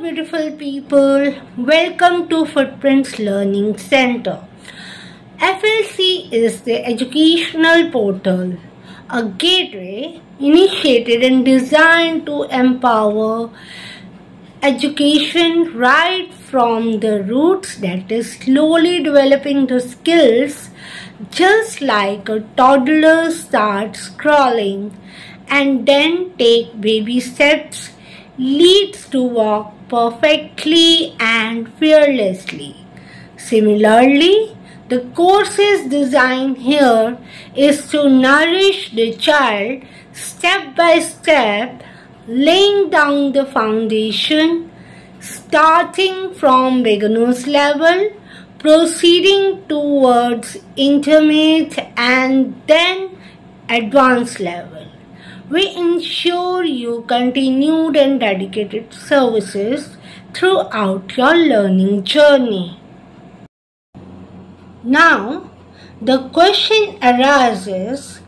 beautiful people, welcome to Footprints Learning Center. FLC is the educational portal, a gateway initiated and designed to empower education right from the roots, that is slowly developing the skills just like a toddler starts crawling and then take baby steps leads to walk perfectly and fearlessly. Similarly, the course's design here is to nourish the child step by step, laying down the foundation, starting from beginner's level, proceeding towards intermediate and then advanced level. We ensure you continued and dedicated services throughout your learning journey. Now, the question arises,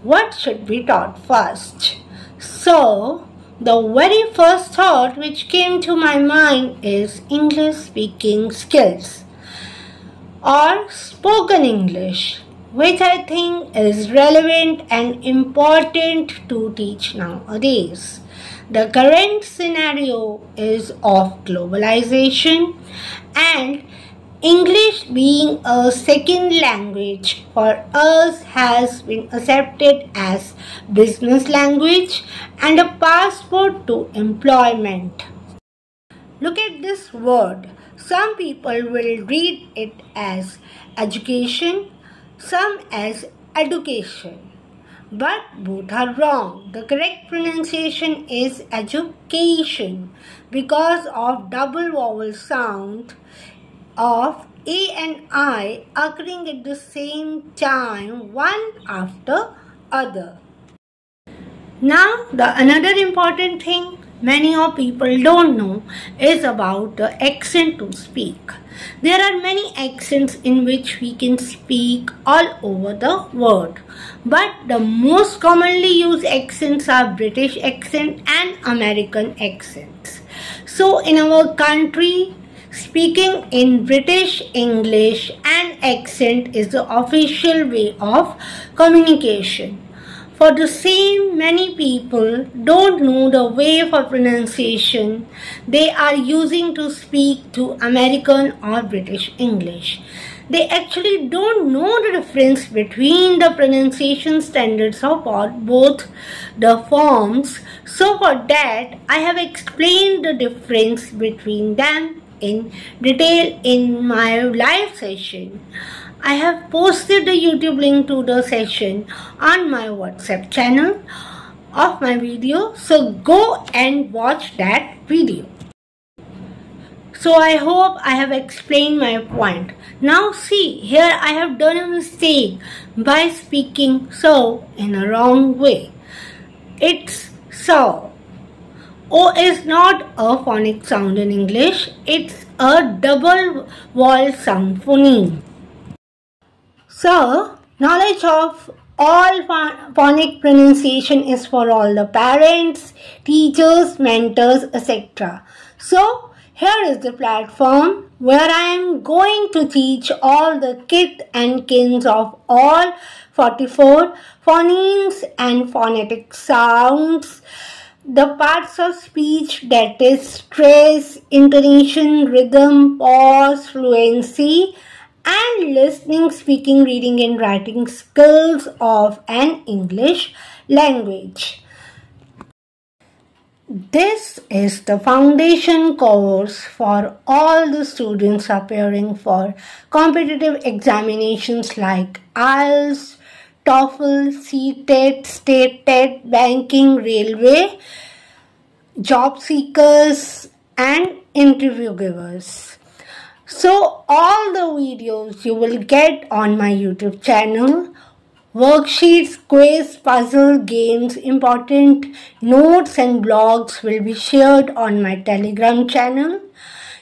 what should be taught first? So, the very first thought which came to my mind is English speaking skills or spoken English, which I think is relevant and important to teach nowadays. The current scenario is of globalization and English being a second language for us has been accepted as business language and a passport to employment. Look at this word. Some people will read it as education, some as education, but both are wrong. The correct pronunciation is education because of double vowel sound of A and I occurring at the same time, one after other. Now, another important thing many of people don't know is about the accent to speak. There are many accents in which we can speak all over the world, but the most commonly used accents are British accent and American accents. So in our country, speaking in British English and accent is the official way of communication. For the same, many people don't know the way for pronunciation they are using to speak to American or British English. They actually don't know the difference between the pronunciation standards of both the forms. So for that, I have explained the difference between them in detail in my live session. I have posted the YouTube link to the session on my WhatsApp channel of my video, so go and watch that video. So I hope I have explained my point. Now see, here I have done a mistake by speaking so in a wrong way. It's so. O is not a phonic sound in English, it's a double vowel sound phoneme. So, knowledge of all phonic pronunciation is for all the parents, teachers, mentors, etc. So, here is the platform where I am going to teach all the kith and kins of all 44 phonemes and phonetic sounds, the parts of speech, that is stress, intonation, rhythm, pause, fluency, and listening, speaking, reading and writing skills of an English language. This is the foundation course for all the students appearing for competitive examinations like IELTS, TOEFL, CTET, State TET, banking, railway, job seekers and interview givers. So all the videos you will get on my YouTube channel, worksheets, quiz, puzzle, games, important notes and blogs will be shared on my Telegram channel.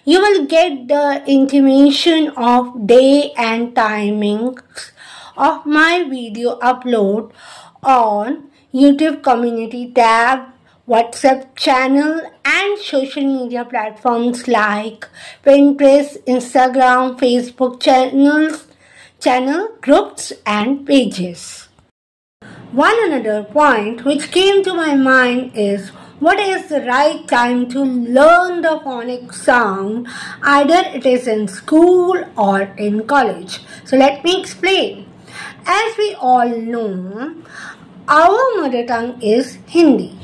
You will get the intimation of day and timings of my video upload on YouTube community tab, WhatsApp channel and social media platforms like Pinterest, Instagram, Facebook channel groups and pages. One another point which came to my mind is what is the right time to learn the phonic sound, either it is in school or in college. So let me explain. As we all know, our mother tongue is Hindi.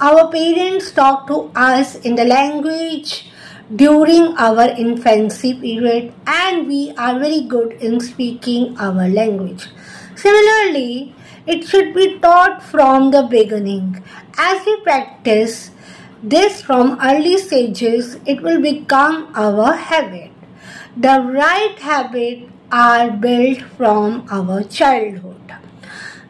Our parents talk to us in the language during our infancy period and we are very good in speaking our language. Similarly, it should be taught from the beginning. As we practice this from early stages, it will become our habit. The right habits are built from our childhood.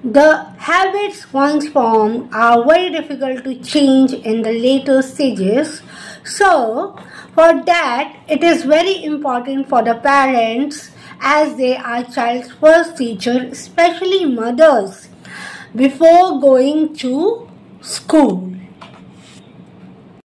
The habits once formed are very difficult to change in the later stages. So, for that, it is very important for the parents as they are child's first teacher, especially mothers, before going to school.